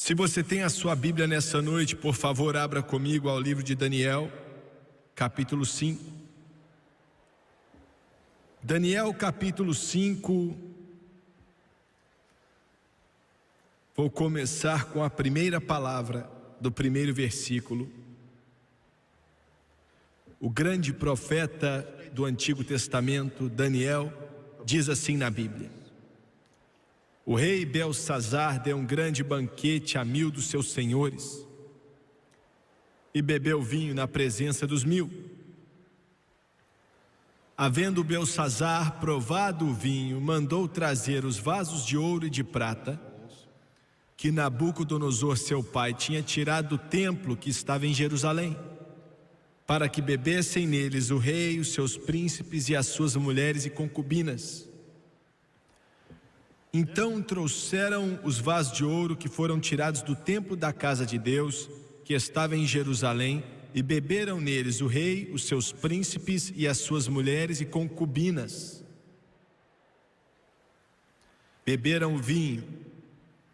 Se você tem a sua Bíblia nessa noite, por favor, abra comigo ao livro de Daniel, capítulo 5. Daniel, capítulo 5. Vou começar com a primeira palavra do primeiro versículo. O grande profeta do Antigo Testamento, Daniel, diz assim na Bíblia: o rei Belsazar deu um grande banquete a 1000 dos seus senhores e bebeu vinho na presença dos 1000. Havendo Belsazar provado o vinho, mandou trazer os vasos de ouro e de prata que Nabucodonosor, seu pai, tinha tirado do templo que estava em Jerusalém, para que bebessem neles o rei, os seus príncipes e as suas mulheres e concubinas. Então trouxeram os vasos de ouro que foram tirados do templo da casa de Deus, que estava em Jerusalém, e beberam neles o rei, os seus príncipes e as suas mulheres e concubinas. Beberam o vinho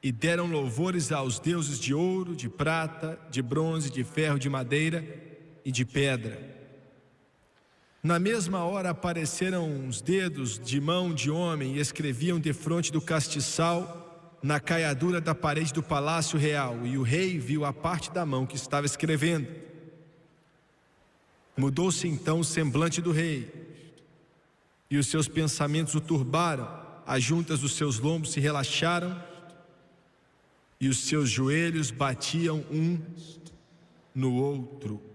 e deram louvores aos deuses de ouro, de prata, de bronze, de ferro, de madeira e de pedra. Na mesma hora apareceram os dedos de mão de homem e escreviam defronte do castiçal na caiadura da parede do palácio real, e o rei viu a parte da mão que estava escrevendo. Mudou-se então o semblante do rei, e os seus pensamentos o turbaram, as juntas dos seus lombos se relaxaram, e os seus joelhos batiam um no outro.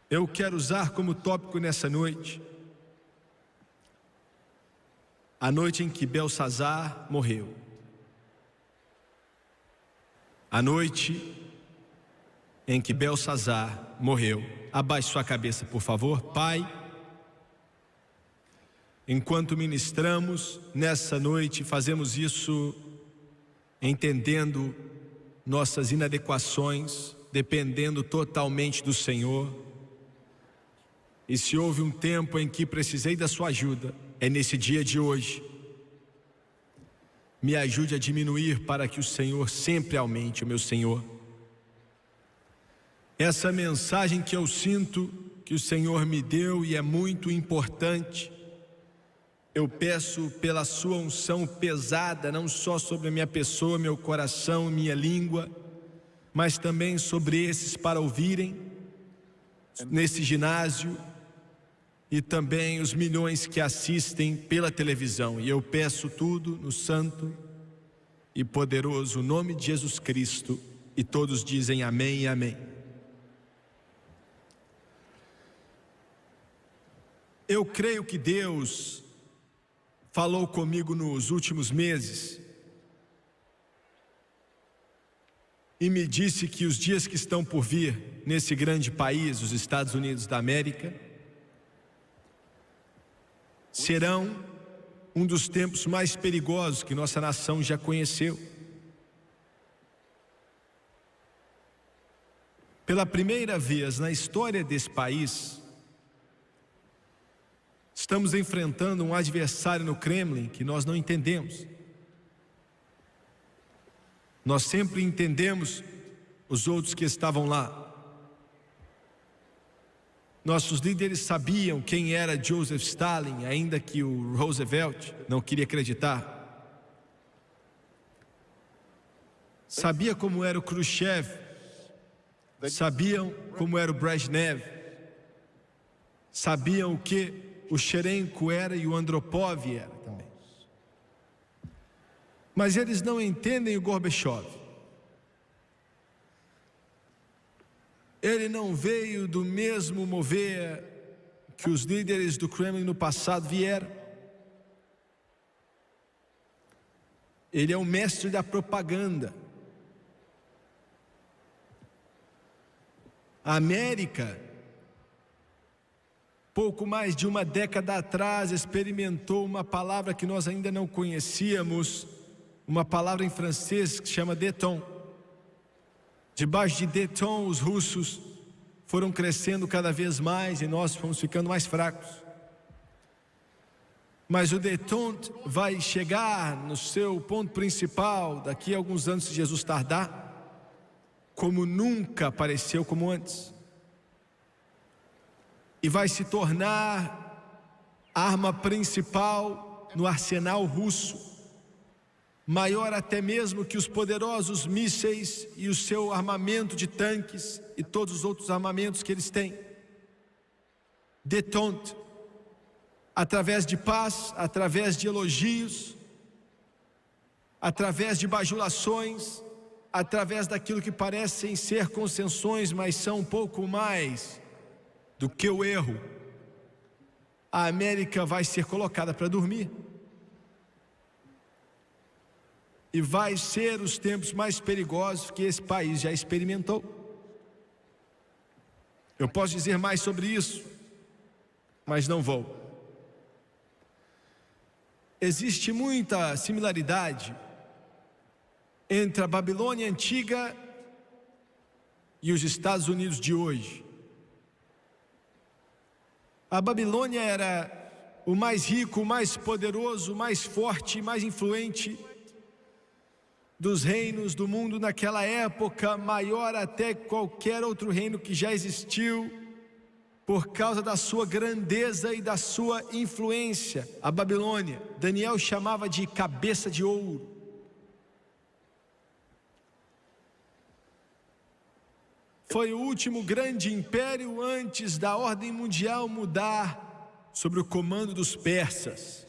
Eu quero usar como tópico nessa noite a noite em que Belsazar morreu. A noite em que Belsazar morreu. Abaixe sua cabeça, por favor. Pai, enquanto ministramos nessa noite, fazemos isso entendendo nossas inadequações, dependendo totalmente do Senhor. E se houve um tempo em que precisei da sua ajuda, é nesse dia de hoje. Me ajude a diminuir para que o Senhor sempre aumente, o meu Senhor. Essa mensagem que eu sinto que o Senhor me deu e é muito importante, eu peço pela sua unção pesada, não só sobre a minha pessoa, meu coração, minha língua, mas também sobre esses para ouvirem nesse ginásio, e também os milhões que assistem pela televisão. E eu peço tudo no santo e poderoso nome de Jesus Cristo, e todos dizem amém e amém. Eu creio que Deus falou comigo nos últimos meses e me disse que os dias que estão por vir nesse grande país, os Estados Unidos da América, serão um dos tempos mais perigosos que nossa nação já conheceu. Pela primeira vez na história desse país, estamos enfrentando um adversário no Kremlin que nós não entendemos. Nós sempre entendemos os outros que estavam lá. Nossos líderes sabiam quem era Joseph Stalin, ainda que o Roosevelt não queria acreditar. Sabia como era o Khrushchev, sabiam como era o Brezhnev, sabiam o que o Cherenko era e o Andropov era também. Mas eles não entendem o Gorbachev. Ele não veio do mesmo mover que os líderes do Kremlin no passado vieram. Ele é o mestre da propaganda. A América, pouco mais de uma década atrás, experimentou uma palavra que nós ainda não conhecíamos, uma palavra em francês que se chama détente. Debaixo de détente, os russos foram crescendo cada vez mais e nós fomos ficando mais fracos. Mas o détente vai chegar no seu ponto principal daqui a alguns anos, se Jesus tardar, como nunca apareceu como antes. E vai se tornar a arma principal no arsenal russo, maior até mesmo que os poderosos mísseis e o seu armamento de tanques e todos os outros armamentos que eles têm. Détente, através de paz, através de elogios, através de bajulações, através daquilo que parecem ser concessões, mas são um pouco mais do que o erro, a América vai ser colocada para dormir. E vai ser os tempos mais perigosos que esse país já experimentou. Eu posso dizer mais sobre isso, mas não vou. Existe muita similaridade entre a Babilônia antiga e os Estados Unidos de hoje. A Babilônia era o mais rico, o mais poderoso, o mais forte, mais influente dos reinos do mundo naquela época, maior até qualquer outro reino que já existiu, por causa da sua grandeza e da sua influência. A Babilônia, Daniel chamava de cabeça de ouro. Foi o último grande império antes da ordem mundial mudar sobre o comando dos persas.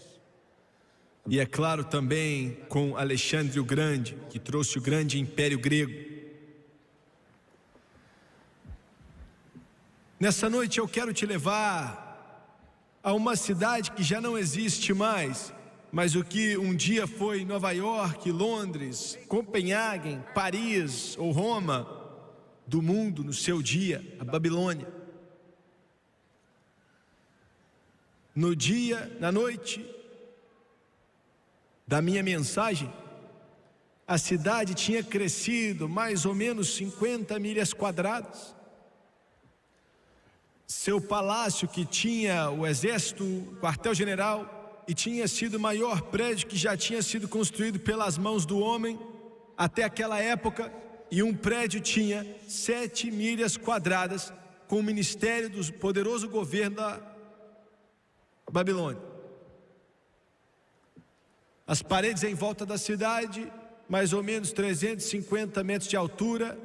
E é claro também com Alexandre o Grande, que trouxe o grande império grego. Nessa noite eu quero te levar a uma cidade que já não existe mais, mas o que um dia foi Nova York, Londres, Copenhague, Paris ou Roma do mundo no seu dia, a Babilônia. Na noite da minha mensagem, a cidade tinha crescido mais ou menos 50 milhas quadradas. Seu palácio, que tinha o exército, quartel-general, e tinha sido o maior prédio que já tinha sido construído pelas mãos do homem até aquela época, e um prédio tinha 7 milhas quadradas com o ministério do poderoso governo da Babilônia. As paredes em volta da cidade, mais ou menos 350 metros de altura,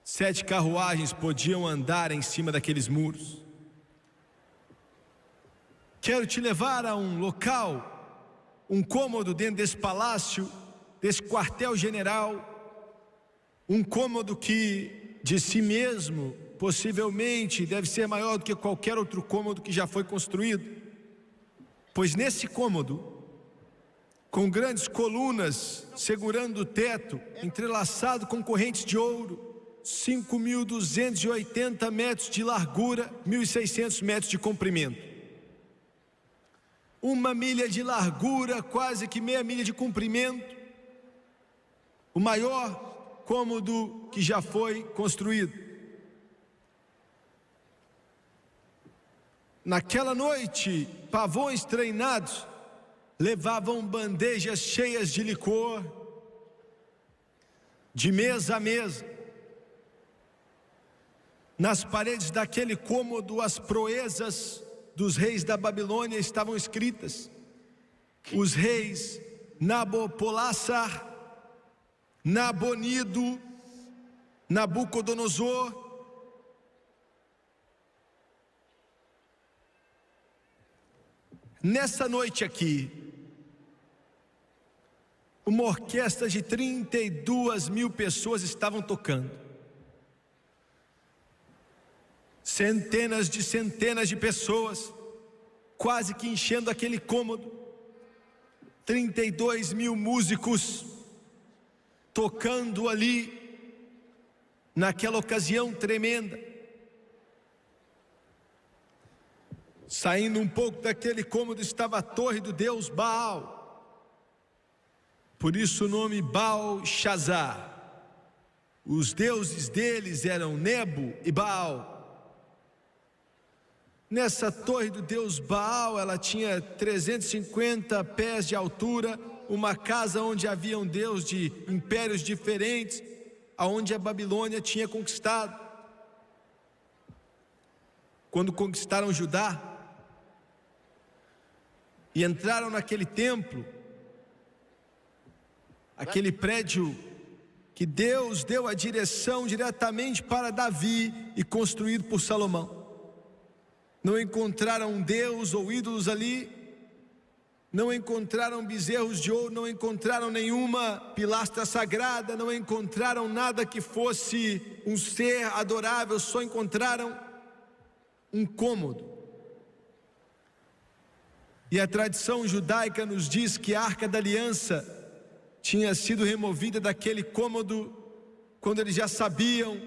7 carruagens podiam andar em cima daqueles muros. Quero te levar a um local, um cômodo dentro desse palácio, desse quartel-general, um cômodo que de si mesmo, possivelmente, deve ser maior do que qualquer outro cômodo que já foi construído. Pois nesse cômodo, com grandes colunas segurando o teto, entrelaçado com correntes de ouro, 5.280 metros de largura, 1.600 metros de comprimento. 1 milha de largura, quase que meia milha de comprimento. O maior cômodo que já foi construído. Naquela noite, pavões treinados levavam bandejas cheias de licor, de mesa a mesa. Nas paredes daquele cômodo, as proezas dos reis da Babilônia estavam escritas. Os reis Nabopolassar, Nabonido, Nabucodonosor. Nessa noite aqui, uma orquestra de 32 mil pessoas estavam tocando. Centenas de pessoas, quase que enchendo aquele cômodo. 32 mil músicos tocando ali, naquela ocasião tremenda. Saindo um pouco daquele cômodo estava a torre do deus Baal. Por isso o nome Baal-Shazar. Os deuses deles eram Nebo e Baal. Nessa torre do deus Baal, ela tinha 350 pés de altura, uma casa onde havia um deus de impérios diferentes, aonde a Babilônia tinha conquistado. Quando conquistaram Judá e entraram naquele templo, aquele prédio que Deus deu a direção diretamente para Davi e construído por Salomão. Não encontraram um Deus ou ídolos ali, não encontraram bezerros de ouro, não encontraram nenhuma pilastra sagrada, não encontraram nada que fosse um ser adorável, só encontraram um cômodo. E a tradição judaica nos diz que a Arca da Aliança tinha sido removida daquele cômodo quando eles já sabiam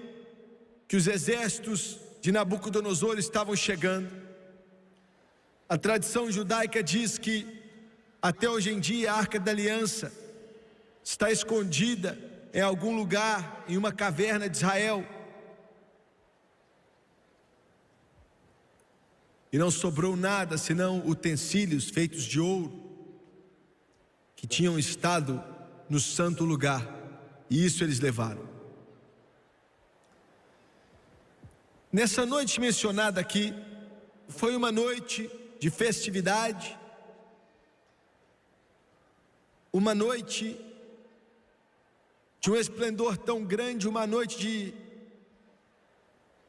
que os exércitos de Nabucodonosor estavam chegando. A tradição judaica diz que até hoje em dia a Arca da Aliança está escondida em algum lugar, em uma caverna de Israel. E não sobrou nada senão utensílios feitos de ouro que tinham estado no santo lugar, e isso eles levaram. Nessa noite mencionada aqui, foi uma noite de festividade, uma noite de um esplendor tão grande, uma noite de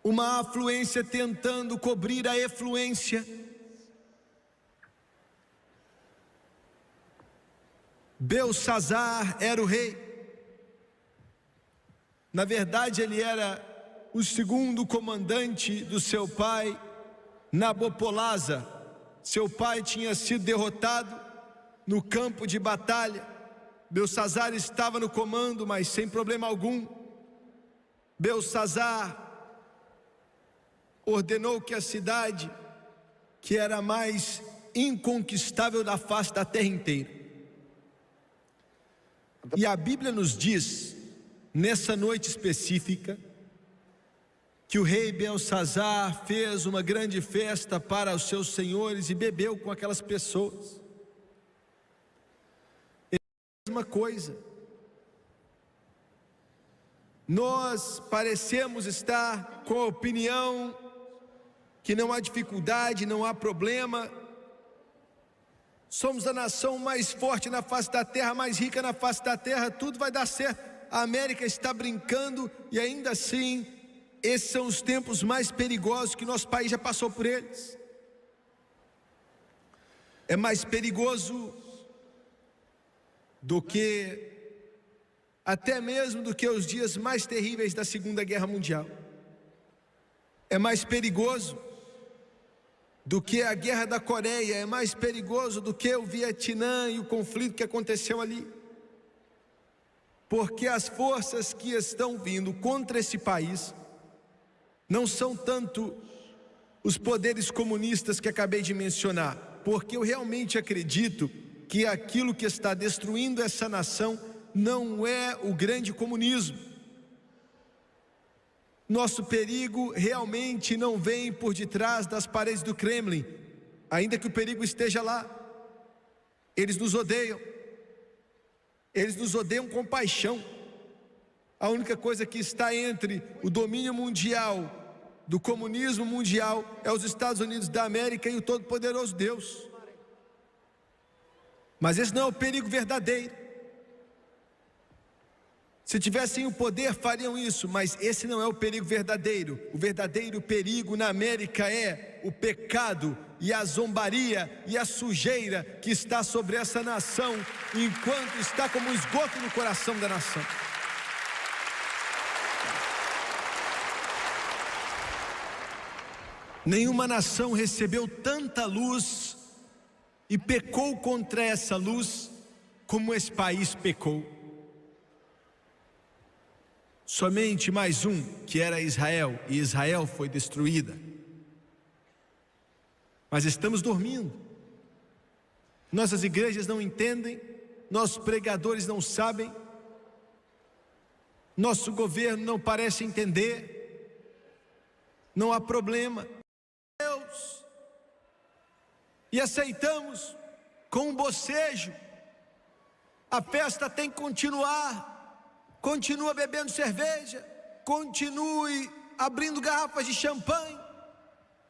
uma afluência tentando cobrir a efluência. Belsazar era o rei. Na verdade, ele era o segundo comandante do seu pai, Nabopolassar. Seu pai tinha sido derrotado no campo de batalha. Belsazar estava no comando, mas sem problema algum. Belsazar ordenou que a cidade, que era a mais inconquistável da face da terra inteira. E a Bíblia nos diz, nessa noite específica, que o rei Belsazar fez uma grande festa para os seus senhores e bebeu com aquelas pessoas. É a mesma coisa. Nós parecemos estar com a opinião que não há dificuldade, não há problema. Somos a nação mais forte na face da terra, mais rica na face da terra, tudo vai dar certo. A América está brincando e ainda assim, esses são os tempos mais perigosos que nosso país já passou por eles. É mais perigoso do que, até mesmo do que os dias mais terríveis da Segunda Guerra Mundial. É mais perigoso do que a Guerra da Coreia, é mais perigoso do que o Vietnã e o conflito que aconteceu ali. Porque as forças que estão vindo contra esse país não são tanto os poderes comunistas que acabei de mencionar, porque eu realmente acredito que aquilo que está destruindo essa nação não é o grande comunismo. Nosso perigo realmente não vem por detrás das paredes do Kremlin, ainda que o perigo esteja lá. Eles nos odeiam com paixão. A única coisa que está entre o domínio mundial, do comunismo mundial, é os Estados Unidos da América e o todo-poderoso Deus. Mas esse não é o perigo verdadeiro. Se tivessem o poder, fariam isso, mas esse não é o perigo verdadeiro. O verdadeiro perigo na América é o pecado e a zombaria e a sujeira que está sobre essa nação, enquanto está como um esgoto no coração da nação. Nenhuma nação recebeu tanta luz e pecou contra essa luz como esse país pecou. Somente mais um, que era Israel, e Israel foi destruída. Mas estamos dormindo. Nossas igrejas não entendem, nossos pregadores não sabem, nosso governo não parece entender. Não há problema. Deus e aceitamos com um bocejo. A festa tem que continuar. Continua bebendo cerveja, continue abrindo garrafas de champanhe,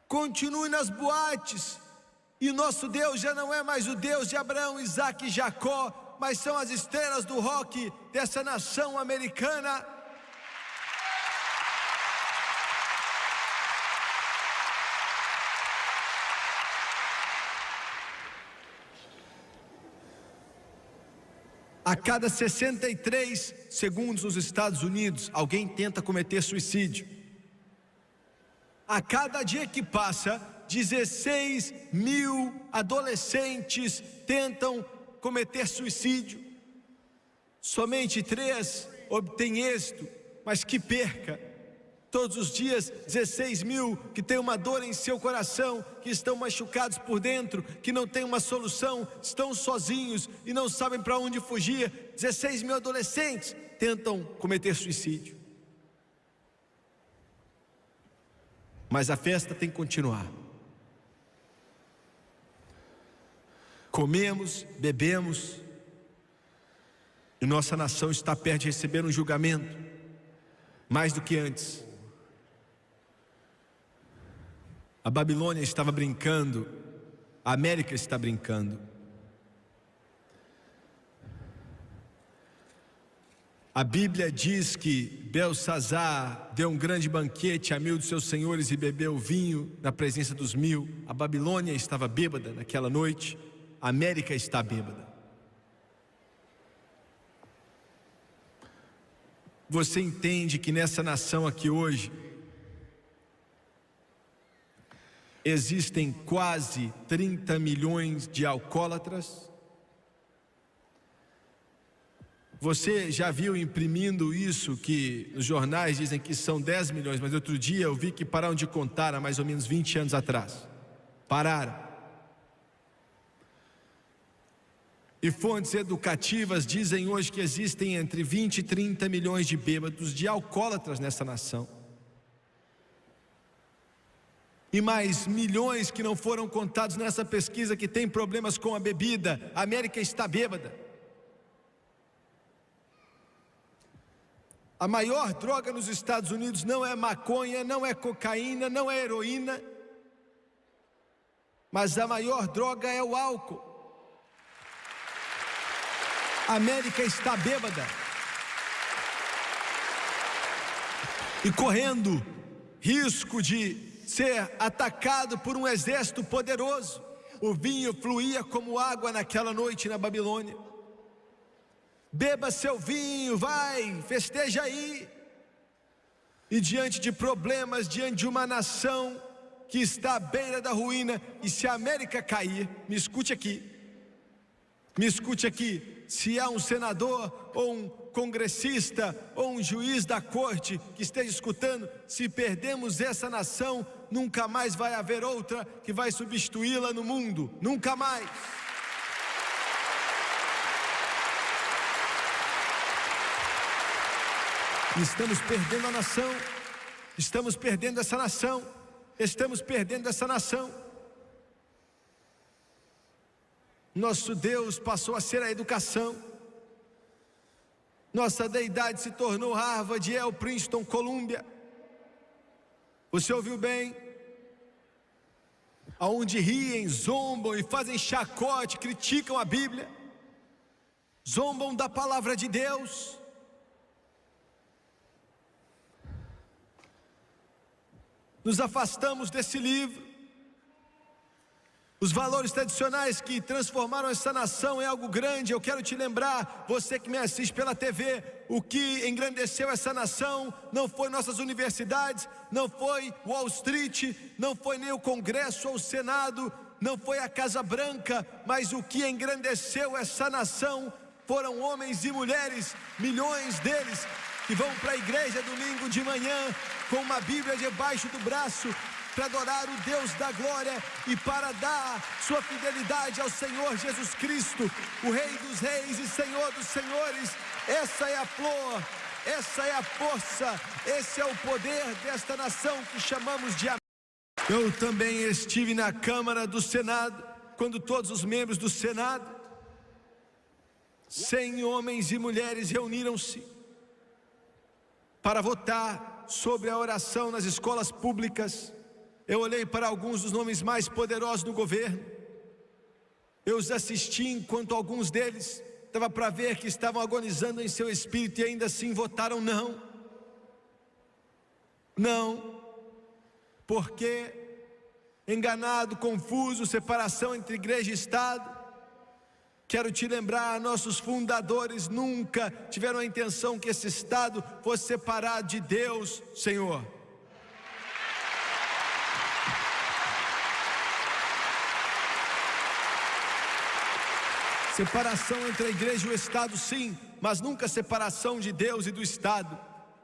continue nas boates. E nosso Deus já não é mais o Deus de Abraão, Isaac e Jacó, mas são as estrelas do rock dessa nação americana. A cada 63 segundos nos Estados Unidos, alguém tenta cometer suicídio. A cada dia que passa, 16 mil adolescentes tentam cometer suicídio. Somente 3 obtêm êxito, mas que perca. Todos os dias, 16 mil que têm uma dor em seu coração, que estão machucados por dentro, que não têm uma solução, estão sozinhos e não sabem para onde fugir. 16 mil adolescentes tentam cometer suicídio. Mas a festa tem que continuar. Comemos, bebemos, e nossa nação está perto de receber um julgamento, mais do que antes. A Babilônia estava brincando, a América está brincando. A Bíblia diz que Belsazar deu um grande banquete a 1000 de seus senhores e bebeu vinho na presença dos 1000. A Babilônia estava bêbada naquela noite, a América está bêbada. Você entende que nessa nação aqui hoje existem quase 30 milhões de alcoólatras? Você já viu imprimindo isso, que os jornais dizem que são 10 milhões, mas outro dia eu vi que pararam de contar há mais ou menos 20 anos atrás. Pararam. E fontes educativas dizem hoje que existem entre 20 e 30 milhões de bêbados, de alcoólatras nessa nação. E mais milhões que não foram contados nessa pesquisa que tem problemas com a bebida. A América está bêbada. A maior droga nos Estados Unidos não é maconha, não é cocaína, não é heroína, mas a maior droga é o álcool. A América está bêbada e correndo risco de ser atacado por um exército poderoso. O vinho fluía como água naquela noite na Babilônia. Beba seu vinho, vai, festeja aí. E diante de problemas, diante de uma nação que está à beira da ruína, e se a América cair, me escute aqui, se há um senador ou um congressista ou um juiz da corte que esteja escutando, se perdemos essa nação, nunca mais vai haver outra que vai substituí-la no mundo, nunca mais. Estamos perdendo a nação, estamos perdendo essa nação, estamos perdendo essa nação. Nosso Deus passou a ser a educação. Nossa deidade se tornou Harvard, Yale, Princeton, Columbia. Você ouviu bem? Aonde riem, zombam e fazem chacote, criticam a Bíblia, zombam da palavra de Deus. Nos afastamos desse livro. Os valores tradicionais que transformaram essa nação em algo grande. Eu quero te lembrar, você que me assiste pela TV, o que engrandeceu essa nação não foi nossas universidades, não foi Wall Street, não foi nem o Congresso ou o Senado, não foi a Casa Branca, mas o que engrandeceu essa nação foram homens e mulheres, milhões deles, que vão para a igreja domingo de manhã com uma Bíblia debaixo do braço, para adorar o Deus da glória e para dar sua fidelidade ao Senhor Jesus Cristo, o Rei dos reis e Senhor dos senhores. Essa é a flor, essa é a força, esse é o poder desta nação que chamamos de América. Eu também estive na Câmara do Senado, quando todos os membros do Senado, 100 homens e mulheres, reuniram-se para votar sobre a oração nas escolas públicas. Eu olhei para alguns dos nomes mais poderosos do governo. Eu os assisti enquanto alguns deles dava para ver que estavam agonizando em seu espírito e ainda assim votaram não. Não, porque enganado, confuso, separação entre igreja e Estado. Quero te lembrar, nossos fundadores nunca tiveram a intenção que esse Estado fosse separado de Deus, Senhor. Separação entre a igreja e o Estado, sim, mas nunca separação de Deus e do Estado.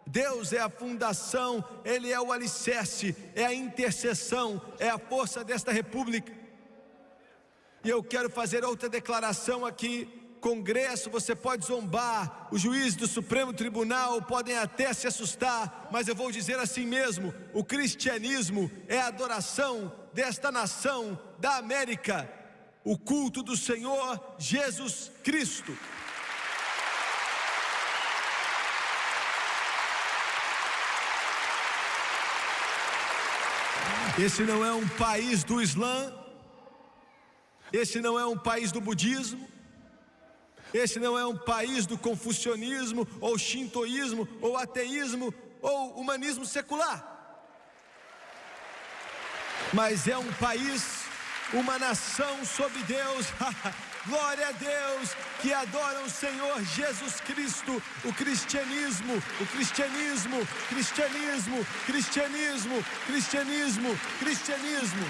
Deus é a fundação, Ele é o alicerce, é a intercessão, é a força desta república. E eu quero fazer outra declaração aqui. Congresso, você pode zombar, os juízes do Supremo Tribunal podem até se assustar, mas eu vou dizer assim mesmo: o cristianismo é a adoração desta nação, da América, o culto do Senhor Jesus Cristo. Esse não é um país do Islã, esse não é um país do budismo, esse não é um país do confucionismo, ou shintoísmo, ou ateísmo, ou humanismo secular. Mas é um país, uma nação sob Deus, glória a Deus, que adoram o Senhor Jesus Cristo. O cristianismo, o cristianismo, cristianismo, cristianismo, cristianismo, cristianismo.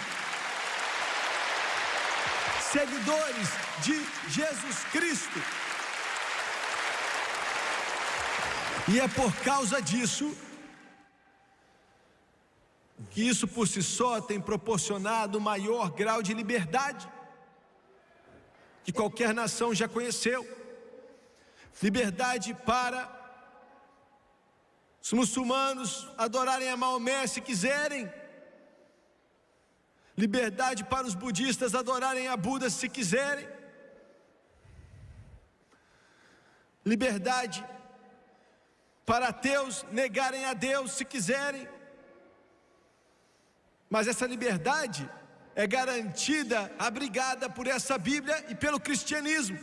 Seguidores de Jesus Cristo. E é por causa disso que isso por si só tem proporcionado o maior grau de liberdade que qualquer nação já conheceu. Liberdade para os muçulmanos adorarem a Maomé se quiserem. Liberdade para os budistas adorarem a Buda se quiserem. Liberdade para ateus negarem a Deus se quiserem. Mas essa liberdade é garantida, abrigada por essa Bíblia e pelo cristianismo.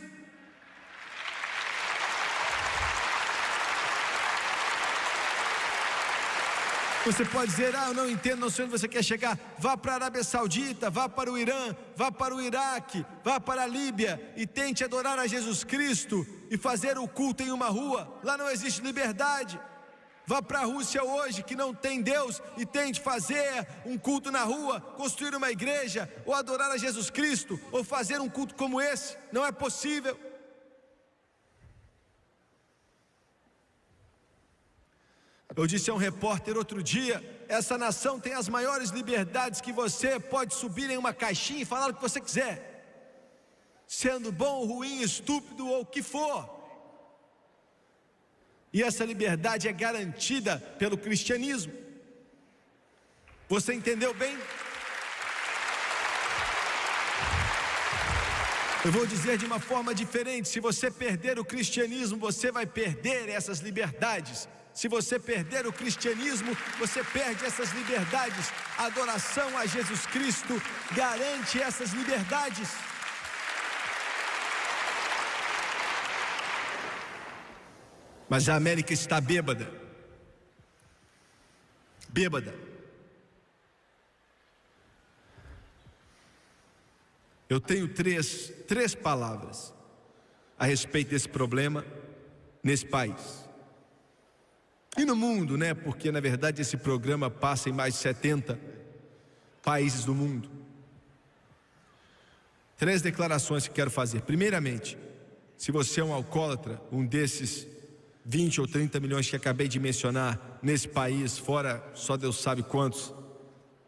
Você pode dizer: eu não entendo, não sei onde você quer chegar. Vá para a Arábia Saudita, vá para o Irã, vá para o Iraque, vá para a Líbia e tente adorar a Jesus Cristo e fazer o culto em uma rua. Lá não existe liberdade. Vá para a Rússia hoje, que não tem Deus, e tente fazer um culto na rua, construir uma igreja, ou adorar a Jesus Cristo, ou fazer um culto como esse. Não é possível. Eu disse a um repórter outro dia: essa nação tem as maiores liberdades que você pode subir em uma caixinha e falar o que você quiser, sendo bom, ruim, estúpido ou o que for. E essa liberdade é garantida pelo cristianismo. Você entendeu bem? Eu vou dizer de uma forma diferente: se você perder o cristianismo, você vai perder essas liberdades. Se você perder o cristianismo, você perde essas liberdades. A adoração a Jesus Cristo garante essas liberdades. Mas a América está bêbada. Bêbada. Eu tenho três palavras a respeito desse problema nesse país. E no mundo, né? Porque na verdade esse programa passa em mais de 70 países do mundo. 3 declarações que quero fazer. Primeiramente, se você é um alcoólatra, um desses 20 ou 30 milhões que acabei de mencionar nesse país, fora só Deus sabe quantos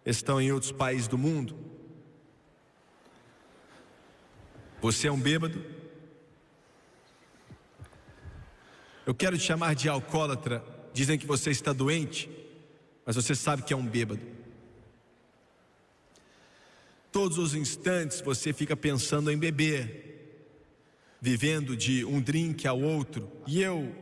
estão em outros países do mundo. Você é um bêbado. Eu quero te chamar de alcoólatra. Dizem que você está doente, mas você sabe que é um bêbado. Todos os instantes você fica pensando em beber, vivendo de um drink ao outro. E eu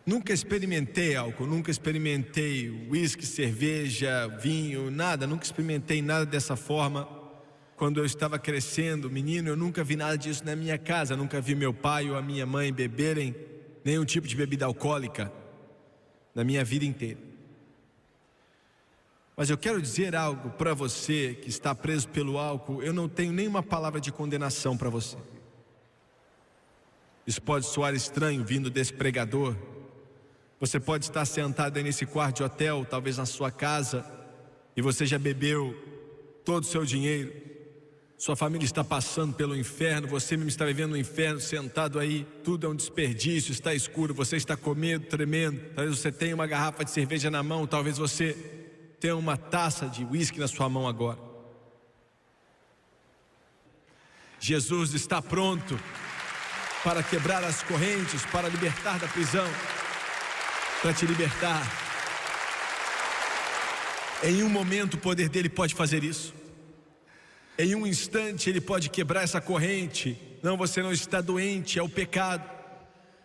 nunca experimentei álcool, nunca experimentei uísque, cerveja, vinho, nada, nunca experimentei nada dessa forma. Quando eu estava crescendo, menino, eu nunca vi nada disso na minha casa, nunca vi meu pai ou a minha mãe beberem nenhum tipo de bebida alcoólica na minha vida inteira. Mas eu quero dizer algo para você que está preso pelo álcool. Eu não tenho nenhuma palavra de condenação para você. Isso pode soar estranho vindo desse pregador. Você pode estar sentado aí nesse quarto de hotel, talvez na sua casa, e você já bebeu todo o seu dinheiro. Sua família está passando pelo inferno, você mesmo está vivendo no inferno, sentado aí, tudo é um desperdício, está escuro, você está com medo, tremendo. Talvez você tenha uma garrafa de cerveja na mão, talvez você tenha uma taça de uísque na sua mão agora. Jesus está pronto para quebrar as correntes, para libertar da prisão, para te libertar. Em um momento o poder dele pode fazer isso. Em um instante ele pode quebrar essa corrente. Não, você não está doente, é o pecado.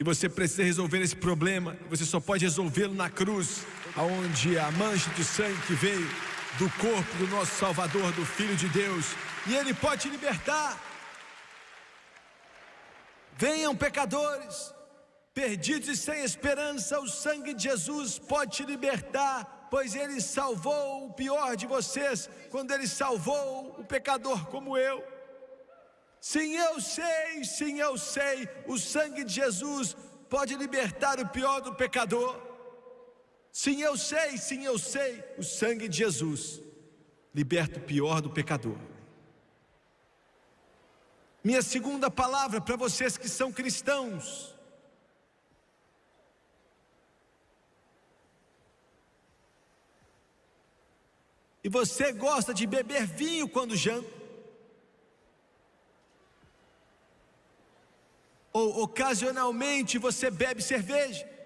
E você precisa resolver esse problema. Você só pode resolvê-lo na cruz, aonde a mancha de sangue que veio do corpo do nosso Salvador, do Filho de Deus. E ele pode te libertar. Venham pecadores, perdidos e sem esperança, o sangue de Jesus pode te libertar, pois ele salvou o pior de vocês, quando ele salvou o pecador como eu. Sim, eu sei, o sangue de Jesus pode libertar o pior do pecador. Sim, eu sei, o sangue de Jesus liberta o pior do pecador. Minha segunda palavra para vocês que são cristãos: e você gosta de beber vinho quando janta, ou ocasionalmente você bebe cerveja.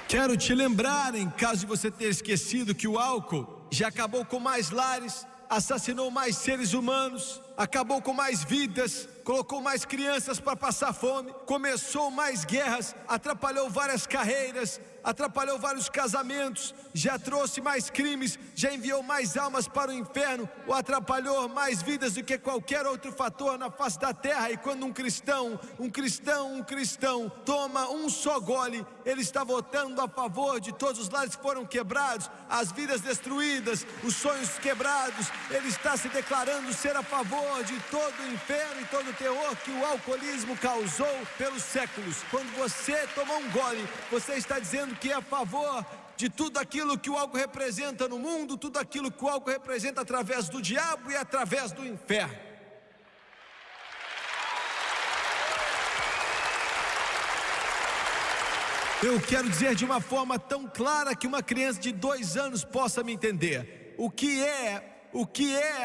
Quero te lembrar, em caso de você ter esquecido, que o álcool já acabou com mais lares, assassinou mais seres humanos, acabou com mais vidas, colocou mais crianças para passar fome, começou mais guerras, atrapalhou várias carreiras, atrapalhou vários casamentos, já trouxe mais crimes, já enviou mais almas para o inferno, ou atrapalhou mais vidas do que qualquer outro fator na face da terra. E quando um cristão toma um só gole, ele está votando a favor de todos os lares que foram quebrados, as vidas destruídas, os sonhos quebrados. Ele está se declarando ser a favor de todo o inferno e todo o terror que o alcoolismo causou pelos séculos. Quando você toma um gole, você está dizendo que é a favor de tudo aquilo que o álcool representa no mundo, tudo aquilo que o álcool representa através do diabo e através do inferno. Eu quero dizer de uma forma tão clara que uma criança de 2 anos possa me entender o que é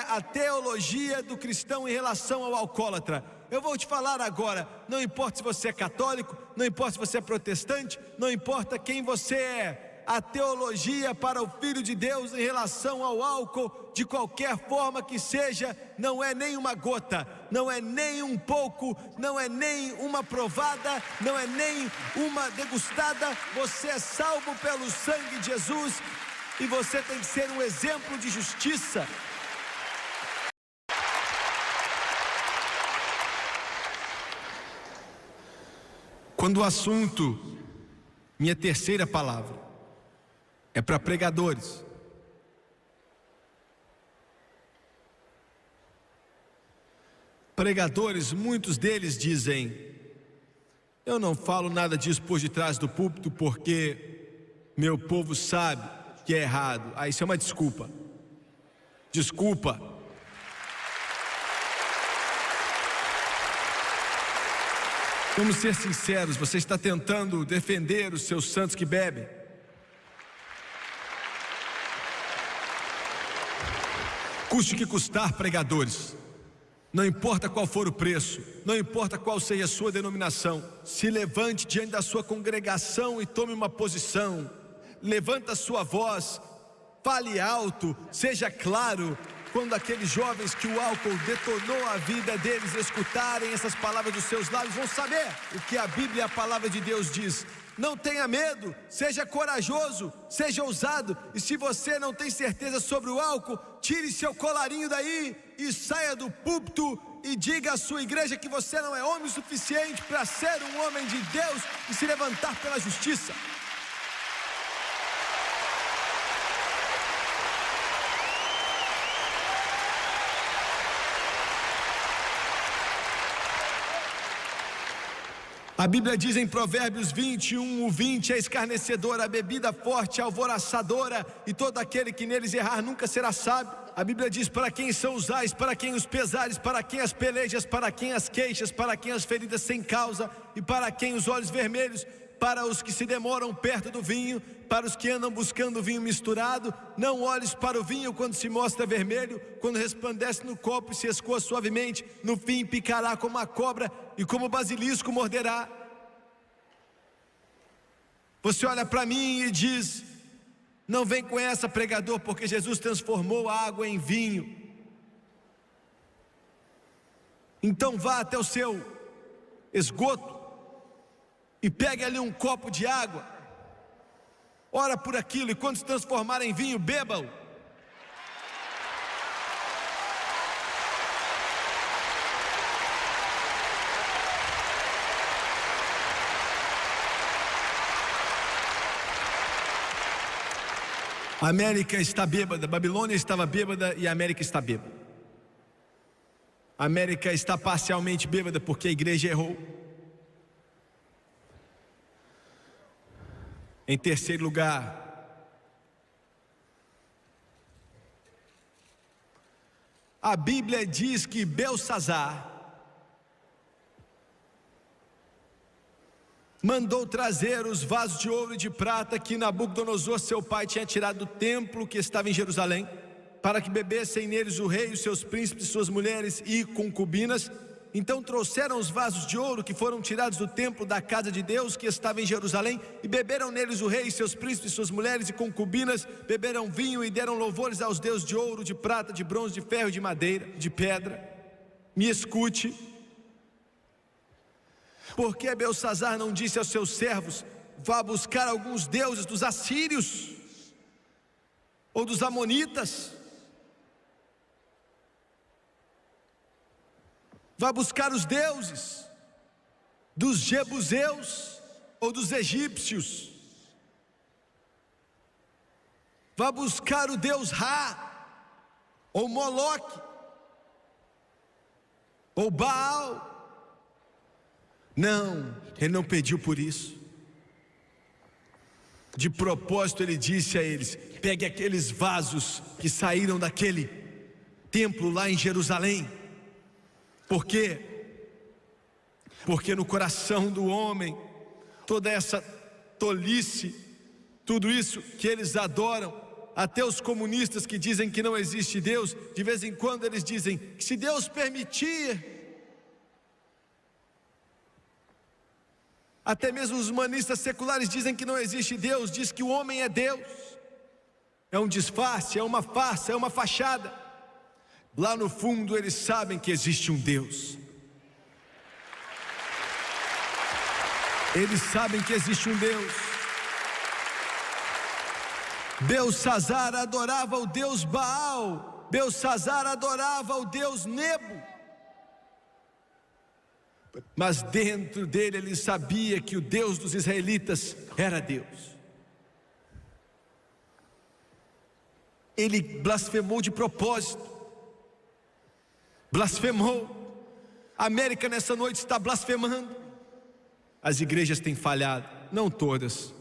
a teologia do cristão em relação ao alcoólatra. Eu vou te falar agora. Não importa se você é católico, não importa se você é protestante, não importa quem você é. A teologia para o Filho de Deus em relação ao álcool, de qualquer forma que seja, não é nem uma gota, não é nem um pouco, não é nem uma provada, não é nem uma degustada. Você é salvo pelo sangue de Jesus e você tem que ser um exemplo de justiça. Quando o assunto, minha terceira palavra, é para pregadores. Pregadores, muitos deles dizem: eu não falo nada disso por detrás do púlpito porque meu povo sabe que é errado. Ah, isso é uma desculpa. Desculpa. Vamos ser sinceros, você está tentando defender os seus santos que bebem. Custe o que custar, pregadores. Não importa qual for o preço, não importa qual seja a sua denominação, se levante diante da sua congregação e tome uma posição. Levanta a sua voz, fale alto, seja claro. Quando aqueles jovens que o álcool detonou a vida deles escutarem essas palavras dos seus lábios, vão saber o que a Bíblia e a palavra de Deus diz. Não tenha medo, seja corajoso, seja ousado. E se você não tem certeza sobre o álcool, tire seu colarinho daí e saia do púlpito e diga à sua igreja que você não é homem o suficiente para ser um homem de Deus e se levantar pela justiça. A Bíblia diz em Provérbios 21:20: é escarnecedora a bebida forte, alvoroçadora, e todo aquele que neles errar nunca será sábio. A Bíblia diz: para quem são os ais, para quem os pesares, para quem as pelejas, para quem as queixas, para quem as feridas sem causa, e para quem os olhos vermelhos, para os que se demoram perto do vinho, para os que andam buscando vinho misturado. Não olhes para o vinho quando se mostra vermelho, quando resplandece no copo e se escoa suavemente, no fim picará como a cobra e como o basilisco morderá. Você olha para mim e diz: não vem com essa, pregador, porque Jesus transformou a água em vinho. Então vá até o seu esgoto e pegue ali um copo de água, ora por aquilo, e quando se transformar em vinho, beba-o. A América está bêbada, Babilônia estava bêbada e a América está bêbada. A América está parcialmente bêbada porque a igreja errou. Em terceiro lugar, a Bíblia diz que Belsassar mandou trazer os vasos de ouro e de prata que Nabucodonosor, seu pai, tinha tirado do templo que estava em Jerusalém, para que bebessem neles o rei, os seus príncipes, suas mulheres e concubinas. Então trouxeram os vasos de ouro que foram tirados do templo da casa de Deus que estava em Jerusalém, e beberam neles o rei, seus príncipes, suas mulheres e concubinas. Beberam vinho e deram louvores aos deuses de ouro, de prata, de bronze, de ferro, de madeira, de pedra. Me escute. Por que Belsassar não disse aos seus servos: vá buscar alguns deuses dos assírios ou dos amonitas? Vá buscar os deuses dos jebuseus ou dos egípcios. Vá buscar o deus Ra, ou Moloque, ou Baal. Não, ele não pediu por isso. De propósito ele disse a eles: pegue aqueles vasos que saíram daquele templo lá em Jerusalém. Por quê? Porque no coração do homem, toda essa tolice, tudo isso que eles adoram, até os comunistas que dizem que não existe Deus, de vez em quando eles dizem que se Deus permitir. Até mesmo os humanistas seculares dizem que não existe Deus, diz que o homem é Deus. É um disfarce, é uma farsa, é uma fachada. Lá no fundo eles sabem que existe um Deus. Eles sabem que existe um Deus. Belsassar adorava o deus Baal. Belsassar adorava o deus Nebo. Mas dentro dele ele sabia que o Deus dos israelitas era Deus. Ele blasfemou de propósito. Blasfemou. A América nessa noite está blasfemando. As igrejas têm falhado, não todas.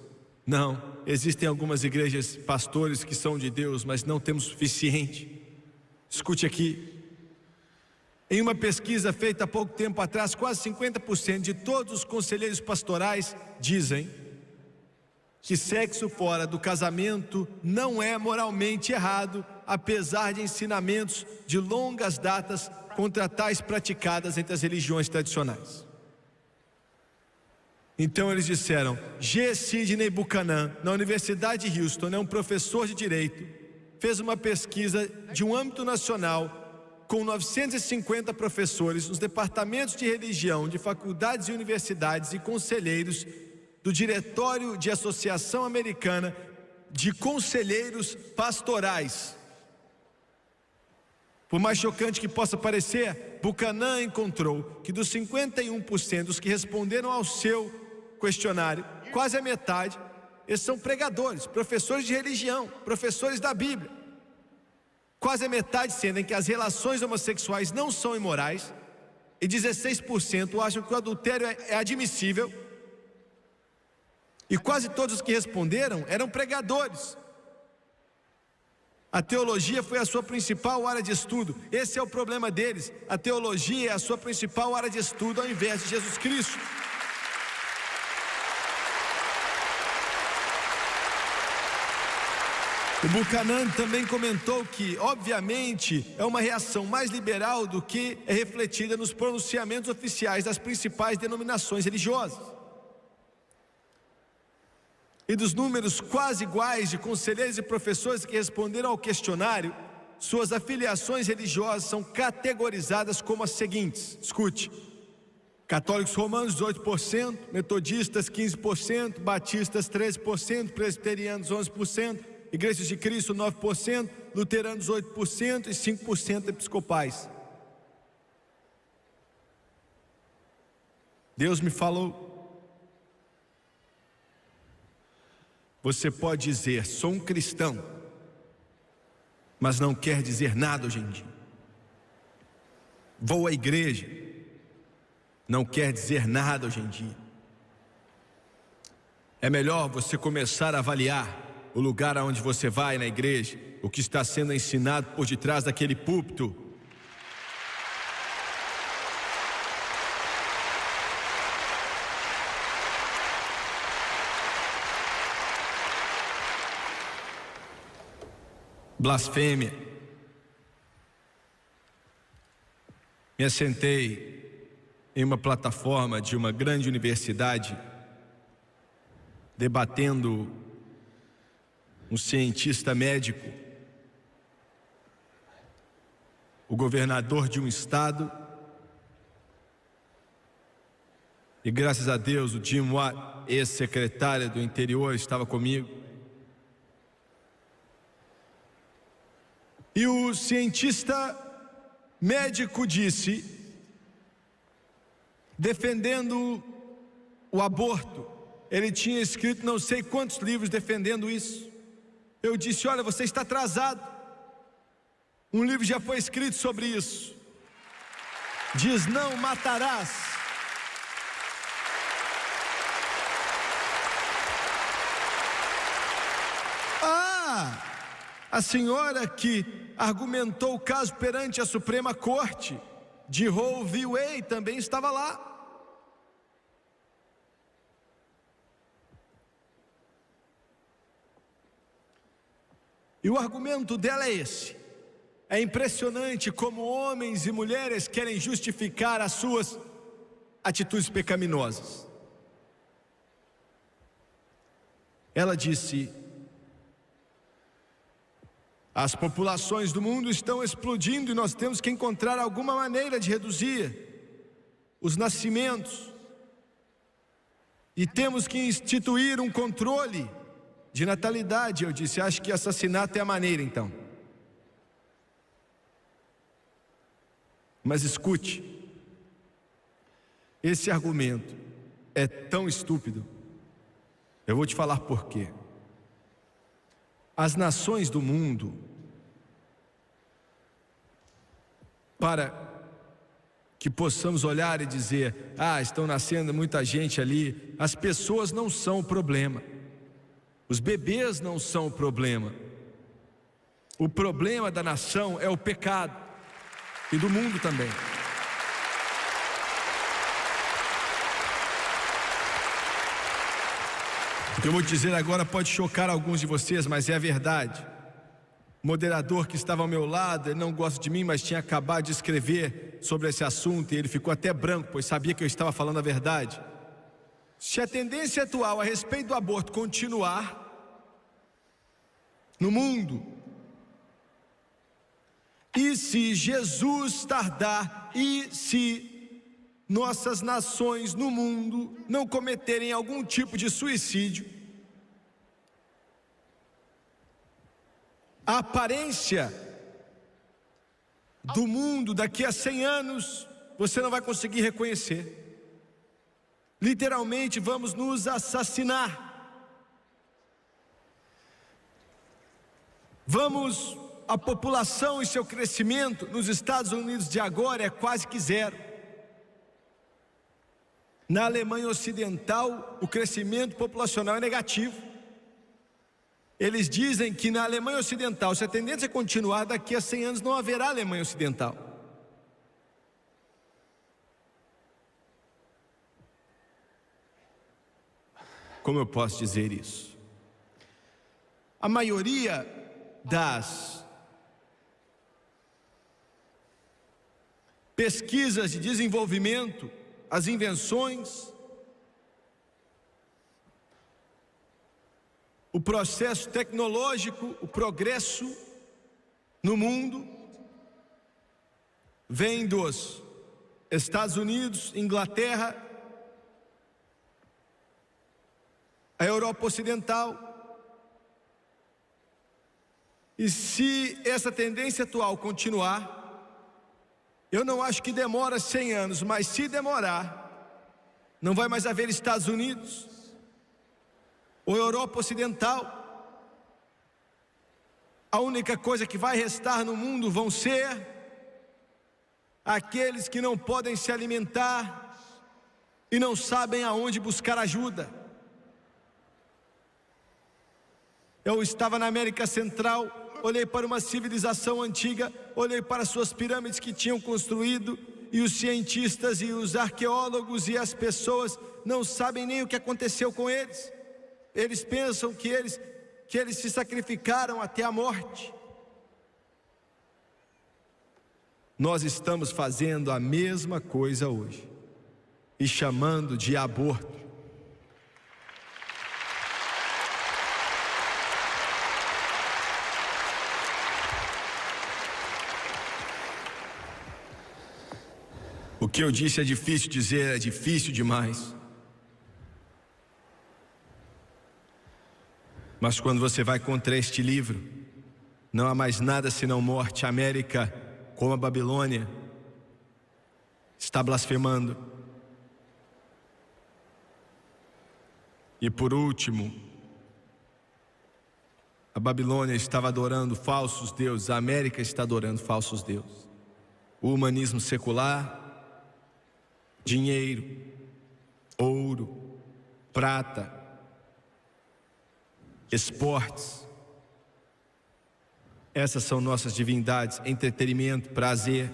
Não, existem algumas igrejas, pastores que são de Deus, mas não temos suficiente. Escute aqui. Em uma pesquisa feita há pouco tempo atrás, quase 50% de todos os conselheiros pastorais dizem que sexo fora do casamento não é moralmente errado, apesar de ensinamentos de longas datas contra tais praticadas entre as religiões tradicionais. Então eles disseram: G. Sidney Buchanan, na Universidade de Houston, é um professor de direito, fez uma pesquisa de um âmbito nacional com 950 professores nos departamentos de religião de faculdades e universidades e conselheiros do Diretório de Associação Americana de Conselheiros Pastorais. Por mais chocante que possa parecer, Buchanan encontrou que dos 51% dos que responderam ao seu questionário, quase a metade, eles são pregadores, professores de religião, professores da Bíblia. Quase a metade sentem que as relações homossexuais não são imorais, e 16% acham que o adultério é admissível. E quase todos os que responderam eram pregadores. A teologia foi a sua principal área de estudo. Esse é o problema deles. A teologia é a sua principal área de estudo ao invés de Jesus Cristo. O Buchanan também comentou que, obviamente, é uma reação mais liberal do que é refletida nos pronunciamentos oficiais das principais denominações religiosas. E dos números quase iguais de conselheiros e professores que responderam ao questionário, suas afiliações religiosas são categorizadas como as seguintes. Escute: católicos romanos 18%, metodistas 15%, batistas 13%, presbiterianos 11%, igrejas de Cristo 9%, luteranos 8% e 5% episcopais. Deus me falou: você pode dizer, sou um cristão, mas não quer dizer nada hoje em dia. Vou à igreja, não quer dizer nada hoje em dia. É melhor você começar a avaliar o lugar aonde você vai na igreja, o que está sendo ensinado por detrás daquele púlpito. Blasfêmia. Me assentei em uma plataforma de uma grande universidade, debatendo um cientista médico, o governador de um estado, e graças a Deus o Jim Watt, ex-secretário do interior, estava comigo. E o cientista médico disse, defendendo o aborto, ele tinha escrito não sei quantos livros defendendo isso. Eu disse: olha, você está atrasado. Um livro já foi escrito sobre isso. Diz: não matarás. A senhora que argumentou o caso perante a Suprema Corte de Roe v. Wade também estava lá. E o argumento dela é esse: é impressionante como homens e mulheres querem justificar as suas atitudes pecaminosas. Ela disse: as populações do mundo estão explodindo e nós temos que encontrar alguma maneira de reduzir os nascimentos. E temos que instituir um controle de natalidade. Eu disse: acho que assassinato é a maneira então. Mas escute, esse argumento é tão estúpido. Eu vou te falar por quê. As nações do mundo, para que possamos olhar e dizer: estão nascendo muita gente ali, as pessoas não são o problema. Os bebês não são o problema. O problema da nação é o pecado, e do mundo também. O que eu vou dizer agora pode chocar alguns de vocês, mas é a verdade. O moderador que estava ao meu lado, ele não gosta de mim, mas tinha acabado de escrever sobre esse assunto e ele ficou até branco, pois sabia que eu estava falando a verdade. Se a tendência atual a respeito do aborto continuar no mundo, e se Jesus tardar, e se nossas nações no mundo não cometerem algum tipo de suicídio, a aparência do mundo daqui a 100 anos você não vai conseguir reconhecer. Literalmente vamos nos assassinar. A população e seu crescimento nos Estados Unidos de agora é quase que zero. Na Alemanha Ocidental, o crescimento populacional é negativo. Eles dizem que na Alemanha Ocidental, se a tendência continuar, daqui a 100 anos não haverá Alemanha Ocidental. Como eu posso dizer isso? A maioria das pesquisas de desenvolvimento, as invenções, o processo tecnológico, o progresso no mundo vem dos Estados Unidos, Inglaterra, a Europa Ocidental. E se essa tendência atual continuar, eu não acho que demora 100 anos, mas se demorar, não vai mais haver Estados Unidos ou Europa Ocidental. A única coisa que vai restar no mundo vão ser aqueles que não podem se alimentar e não sabem aonde buscar ajuda. Eu estava na América Central, olhei para uma civilização antiga, olhei para suas pirâmides que tinham construído, e os cientistas e os arqueólogos e as pessoas não sabem nem o que aconteceu com eles. Eles pensam que eles se sacrificaram até a morte. Nós estamos fazendo a mesma coisa hoje e chamando de aborto. O que eu disse é difícil dizer, é difícil demais. Mas quando você vai contra este livro, não há mais nada senão morte. A América, como a Babilônia, está blasfemando. E por último, a Babilônia estava adorando falsos deuses, a América está adorando falsos deuses. O humanismo secular, dinheiro, ouro, prata, esportes. Essas são nossas divindades, entretenimento, prazer.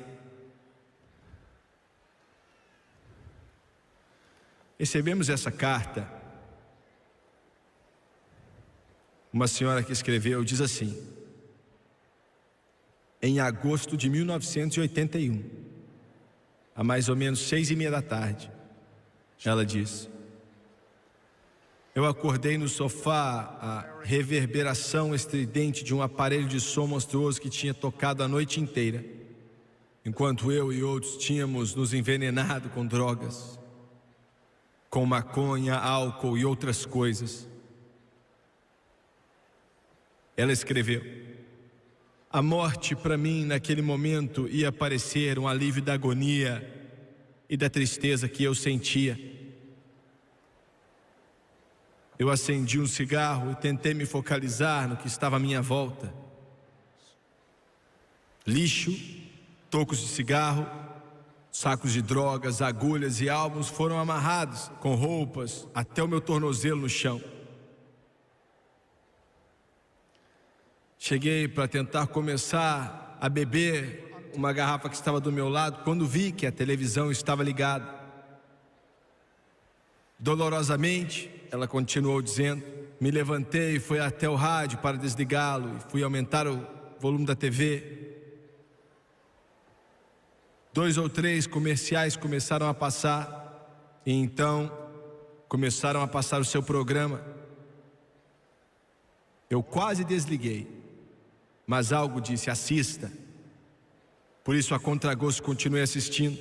Recebemos essa carta. Uma senhora que escreveu diz assim: em agosto de 1981, a mais ou menos 6:30 da tarde, ela diz: eu acordei no sofá, a reverberação estridente de um aparelho de som monstruoso que tinha tocado a noite inteira, enquanto eu e outros tínhamos nos envenenado com drogas, com maconha, álcool e outras coisas. Ela escreveu: a morte para mim naquele momento ia parecer um alívio da agonia e da tristeza que eu sentia. Eu acendi um cigarro e tentei me focalizar no que estava à minha volta. Lixo, tocos de cigarro, sacos de drogas, agulhas e álbuns foram amarrados com roupas até o meu tornozelo no chão. Cheguei para tentar começar a beber uma garrafa que estava do meu lado, quando vi que a televisão estava ligada. Dolorosamente, ela continuou dizendo, me levantei e fui até o rádio para desligá-lo e fui aumentar o volume da TV. 2 ou 3 comerciais começaram a passar, e então começaram a passar o seu programa. Eu quase desliguei, mas algo disse: assista. Por isso, a contragosto, continuei assistindo.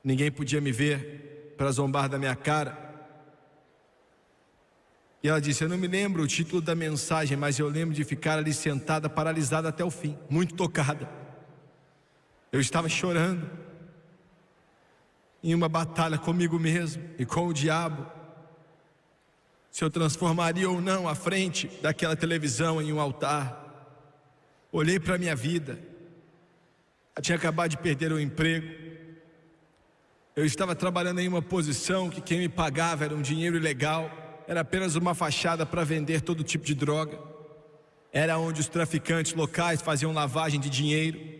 Ninguém podia me ver para zombar da minha cara. E ela disse: eu não me lembro o título da mensagem, mas eu lembro de ficar ali sentada, paralisada até o fim, muito tocada. Eu estava chorando, em uma batalha comigo mesmo e com o diabo, se eu transformaria ou não a frente daquela televisão em um altar. Olhei para a minha vida. Eu tinha acabado de perder o emprego. Eu estava trabalhando em uma posição que quem me pagava era um dinheiro ilegal. Era apenas uma fachada para vender todo tipo de droga. Era onde os traficantes locais faziam lavagem de dinheiro.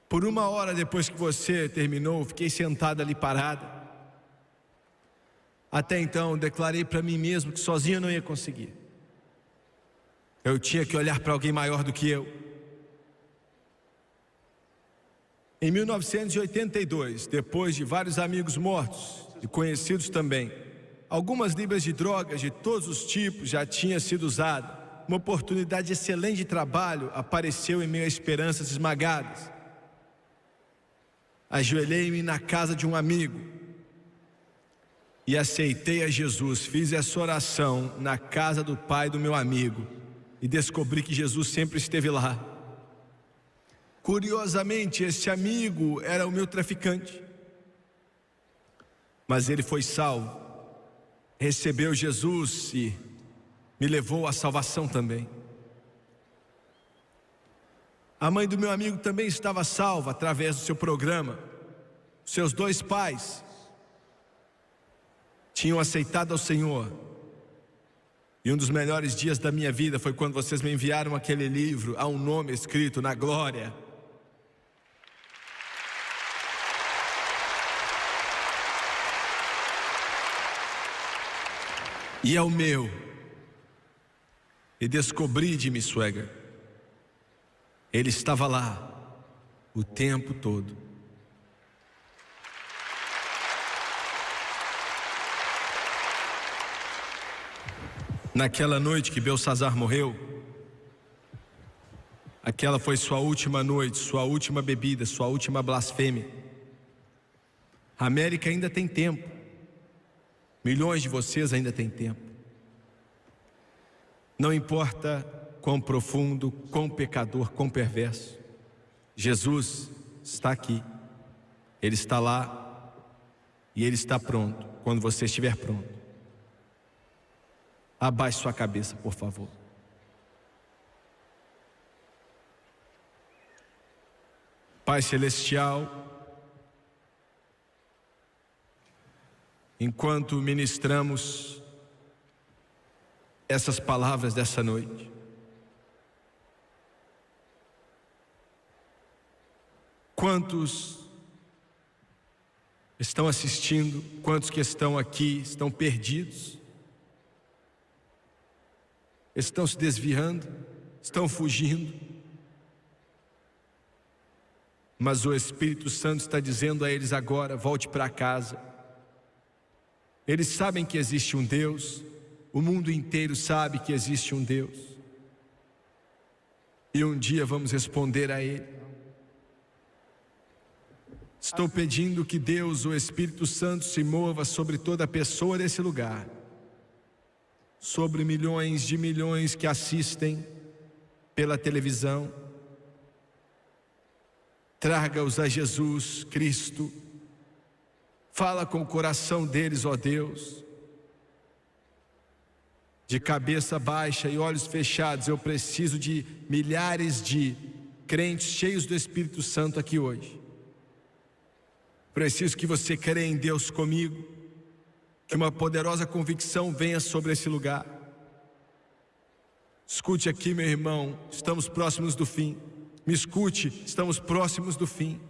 Por 1 hora depois que você terminou, fiquei sentada ali parada. Até então, declarei para mim mesmo que sozinho eu não ia conseguir. Eu tinha que olhar para alguém maior do que eu. Em 1982, depois de vários amigos mortos e conhecidos também, algumas libras de drogas de todos os tipos já tinha sido usada. Uma oportunidade excelente de trabalho apareceu em meio a esperanças esmagadas. Ajoelhei-me na casa de um amigo e aceitei a Jesus. Fiz essa oração na casa do pai do meu amigo e descobri que Jesus sempre esteve lá. Curiosamente, esse amigo era o meu traficante, mas ele foi salvo, recebeu Jesus e me levou à salvação também. A mãe do meu amigo também estava salva através do seu programa. Seus 2 pais tinham aceitado ao Senhor. E um dos melhores dias da minha vida foi quando vocês me enviaram aquele livro, há um nome escrito na glória. E é o meu. E descobri, Jimmy Swaggart, ele estava lá o tempo todo. Naquela noite que Belsazar morreu, aquela foi sua última noite, sua última bebida, sua última blasfêmia. A América ainda tem tempo. Milhões de vocês ainda têm tempo. Não importa quão profundo, quão pecador, quão perverso, Jesus está aqui. Ele está lá e Ele está pronto quando você estiver pronto. Abaixe sua cabeça, por favor. Pai Celestial, enquanto ministramos essas palavras dessa noite, quantos estão assistindo, quantos que estão aqui estão perdidos, estão se desviando, estão fugindo, mas o Espírito Santo está dizendo a eles agora: volte para casa. Eles sabem que existe um Deus, o mundo inteiro sabe que existe um Deus, e um dia vamos responder a Ele. Estou pedindo que Deus, o Espírito Santo, se mova sobre toda pessoa desse lugar, sobre milhões de milhões que assistem pela televisão. Traga-os a Jesus Cristo. Fala com o coração deles, ó Deus. De cabeça baixa e olhos fechados, eu preciso de milhares de crentes cheios do Espírito Santo aqui hoje. Preciso que você creia em Deus comigo, que uma poderosa convicção venha sobre esse lugar. Escute aqui, meu irmão, estamos próximos do fim. Me escute, estamos próximos do fim.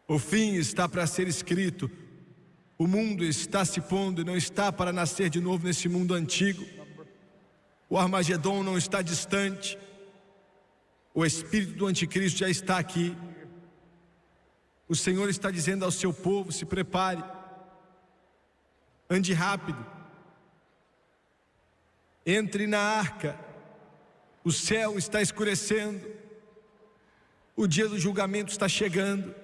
O fim está para ser escrito. O mundo está se pondo e não está para nascer de novo nesse mundo antigo. O Armagedon não está distante. O espírito do anticristo já está aqui. O Senhor está dizendo ao seu povo: se prepare, ande rápido, entre na arca, o céu está escurecendo, o dia do julgamento está chegando.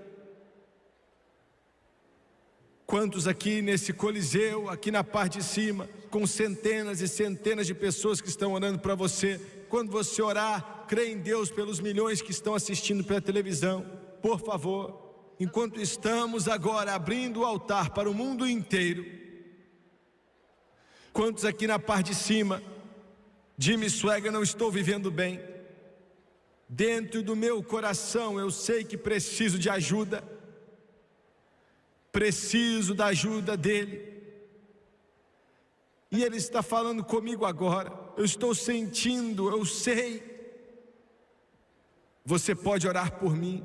Quantos aqui nesse coliseu, aqui na parte de cima, com centenas e centenas de pessoas que estão orando para você, quando você orar, crê em Deus pelos milhões que estão assistindo pela televisão. Por favor, enquanto estamos agora abrindo o altar para o mundo inteiro, quantos aqui na parte de cima, Jimmy Swaggart, não estou vivendo bem, dentro do meu coração eu sei que preciso de ajuda, preciso da ajuda dele, e ele está falando comigo agora, eu estou sentindo, eu sei. Você pode orar por mim,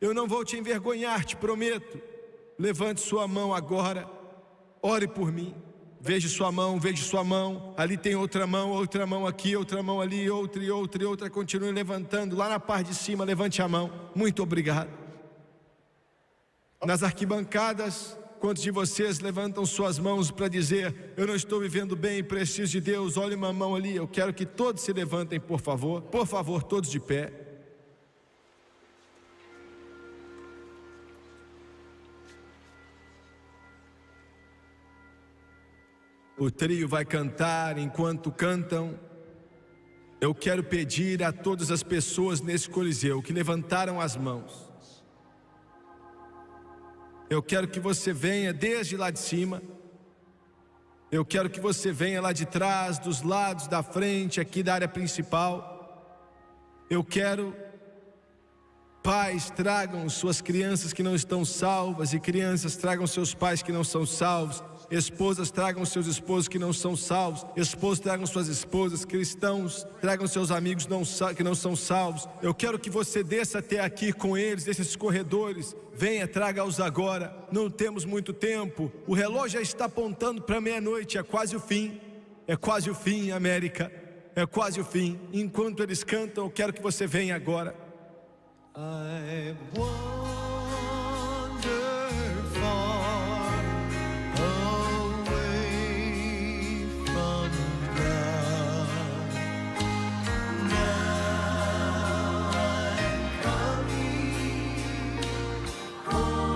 eu não vou te envergonhar, te prometo. Levante sua mão agora, ore por mim. Veja sua mão, ali tem outra mão aqui, outra mão ali, outra e outra e outra. Continue levantando, lá na parte de cima, levante a mão. Muito obrigado. Nas arquibancadas, quantos de vocês levantam suas mãos para dizer: eu não estou vivendo bem, preciso de Deus? Olhe uma mão ali, eu quero que todos se levantem, por favor, todos de pé. O trio vai cantar. Enquanto cantam, eu quero pedir a todas as pessoas nesse coliseu que levantaram as mãos, eu quero que você venha desde lá de cima, eu quero que você venha lá de trás, dos lados, da frente, aqui da área principal. Eu quero, pais, tragam suas crianças que não estão salvas, e crianças, tragam seus pais que não são salvos. Esposas, tragam seus esposos que não são salvos. Esposos, tragam suas esposas. Cristãos, tragam seus amigos que não são salvos. Eu quero que você desça até aqui com eles, desses corredores. Venha, traga-os agora. Não temos muito tempo. O relógio já está apontando para meia-noite. É quase o fim. É quase o fim, América. É quase o fim. Enquanto eles cantam, eu quero que você venha agora. I wander far away from God. Now I'm coming home.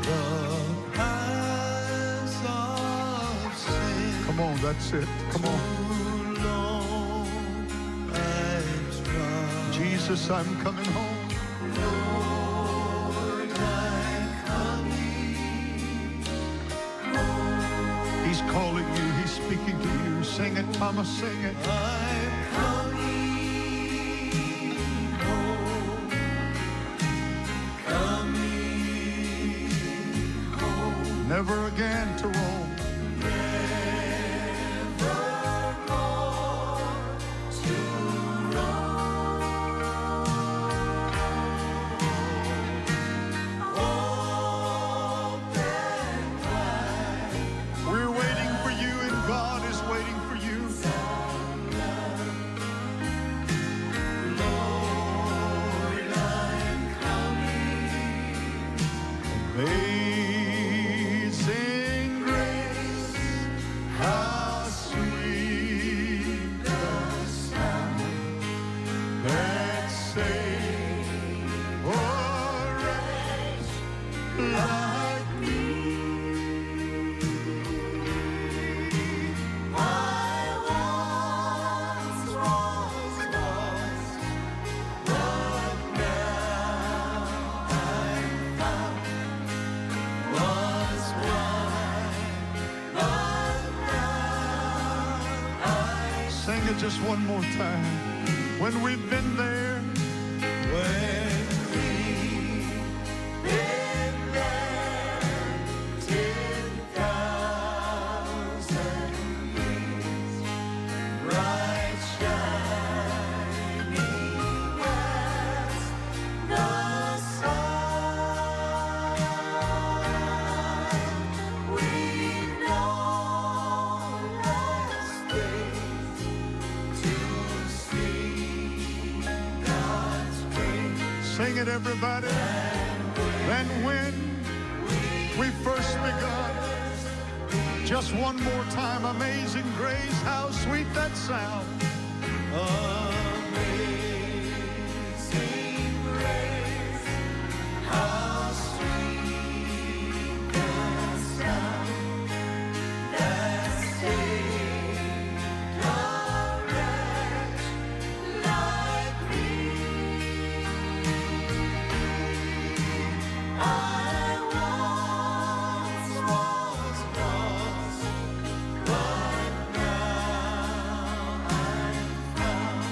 The paths of sin. Come on, that's it. Come on. Jesus, I'm coming home. Lord, I'm coming home. He's calling you, he's speaking to you. Sing it, mama, sing it. I'm coming home. Coming home. Never again to roam. Just one more time. When we've been there, when we've been there 10,000 years, bright shining as the sun, we've known last days. it, everybody. Than when we first begun. Just one more time, amazing grace, how sweet that sound. Amazing grace, how sweet the sound that saved a wretch like me. I once was lost, but now I'm found.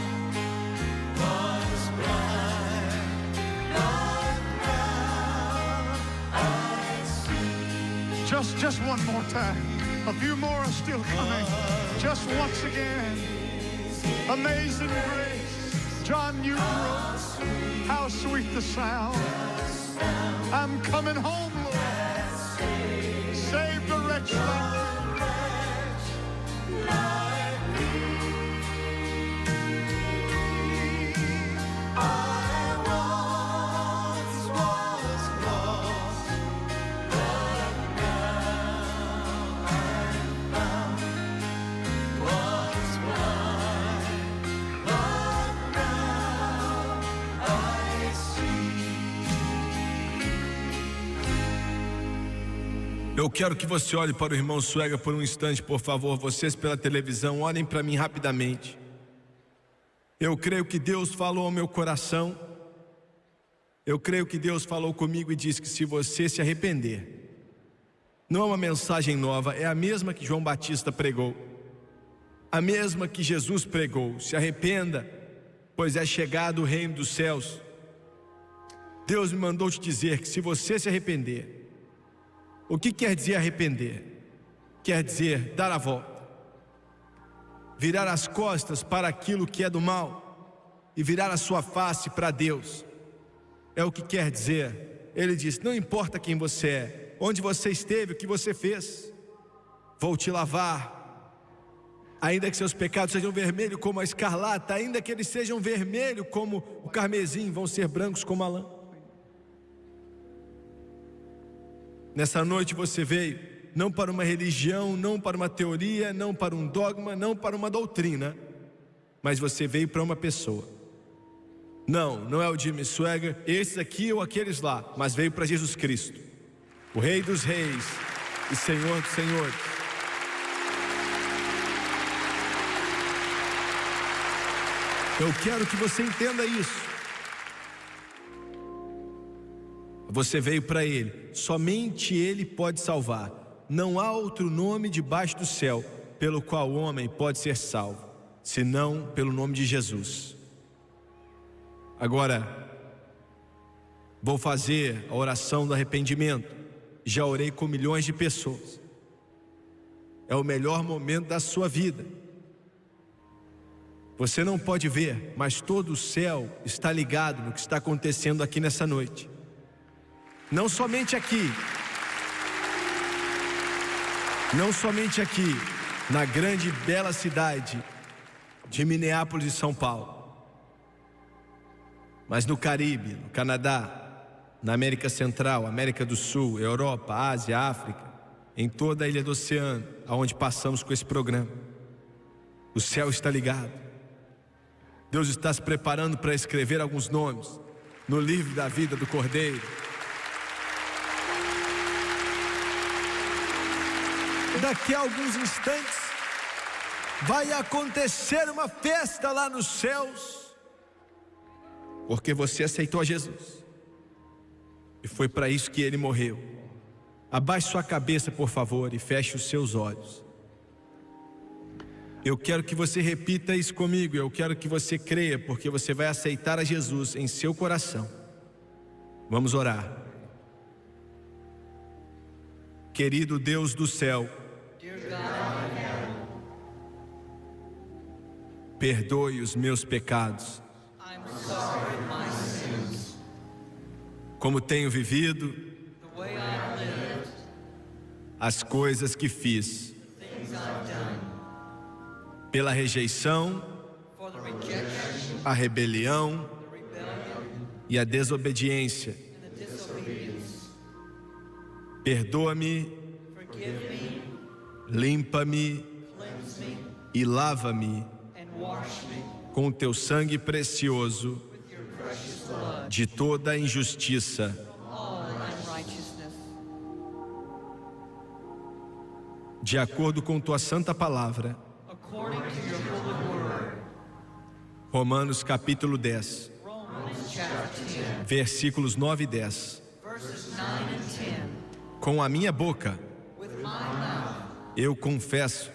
Was blind, but now I see. Just one more time. A few more are still coming. Just once again. Amazing grace. John Newton wrote, how sweet the sound. I'm coming home, Lord. Save the wretch like me. I once was lost, but now I'm found. Was blind, but now I see. Eu quero que você olhe para o irmão Suega por um instante, por favor. Vocês pela televisão, olhem para mim rapidamente. Eu creio que Deus falou ao meu coração. Eu creio que Deus falou comigo e disse que se você se arrepender, não é uma mensagem nova, é a mesma que João Batista pregou, a mesma que Jesus pregou. Se arrependa, pois é chegado o reino dos céus. Deus me mandou te dizer que se você se arrepender, o que quer dizer arrepender? Quer dizer dar a volta, virar as costas para aquilo que é do mal e virar a sua face para Deus. É o que quer dizer. Ele diz, não importa quem você é, onde você esteve, o que você fez, vou te lavar. Ainda que seus pecados sejam vermelhos como a escarlata, ainda que eles sejam vermelhos como o carmesim, vão ser brancos como a lã. Nessa noite você veio não para uma religião, não para uma teoria, não para um dogma, não para uma doutrina, mas você veio para uma pessoa. Não é o Jimmy Swaggart, esses aqui ou aqueles lá, mas veio para Jesus Cristo, o Rei dos Reis e Senhor dos Senhores. Eu quero que você entenda isso. Você veio para Ele, somente Ele pode salvar. Não há outro nome debaixo do céu pelo qual o homem pode ser salvo, senão pelo nome de Jesus. Agora, vou fazer a oração do arrependimento. Já orei com milhões de pessoas. É o melhor momento da sua vida. Você não pode ver, mas todo o céu está ligado no que está acontecendo aqui nessa noite. Não somente aqui, na grande e bela cidade de Minneapolis e São Paulo, mas no Caribe, no Canadá, na América Central, América do Sul, Europa, Ásia, África, em toda a ilha do oceano, aonde passamos com esse programa. O céu está ligado. Deus está se preparando para escrever alguns nomes no livro da vida do Cordeiro. Daqui a alguns instantes vai acontecer uma festa lá nos céus, porque você aceitou a Jesus, e foi para isso que Ele morreu. Abaixe sua cabeça, por favor, e feche os seus olhos. Eu quero que você repita isso comigo. Eu quero que você creia, porque você vai aceitar a Jesus em seu coração. Vamos orar. Querido Deus do céu, perdoe os meus pecados. Como tenho vivido, as coisas que fiz, pela rejeição, a rebelião e a desobediência. Perdoa-me, limpa-me e lava-me com o teu sangue precioso de toda injustiça. De acordo com tua santa palavra. Romanos capítulo 10, versículos 9 e 10. Com a minha boca eu confesso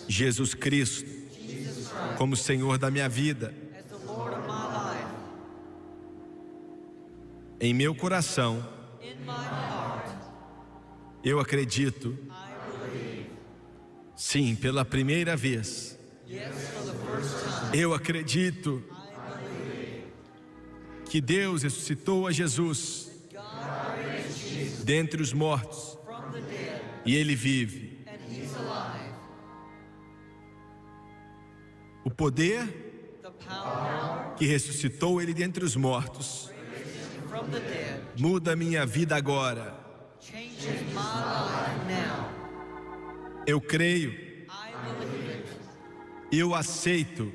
Jesus Cristo como Senhor da minha vida. Em meu coração eu acredito, sim, pela primeira vez, eu acredito que Deus ressuscitou a Jesus dentre os mortos e Ele vive. O poder que ressuscitou Ele dentre os mortos muda a minha vida agora. Eu creio, eu aceito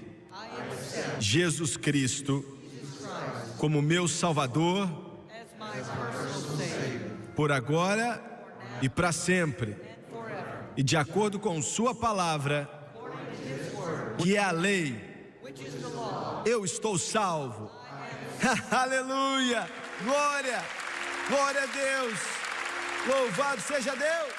Jesus Cristo como meu Salvador, por agora e para sempre, e de acordo com sua palavra, que é a lei, eu estou salvo. Aleluia, glória, glória a Deus, louvado seja Deus.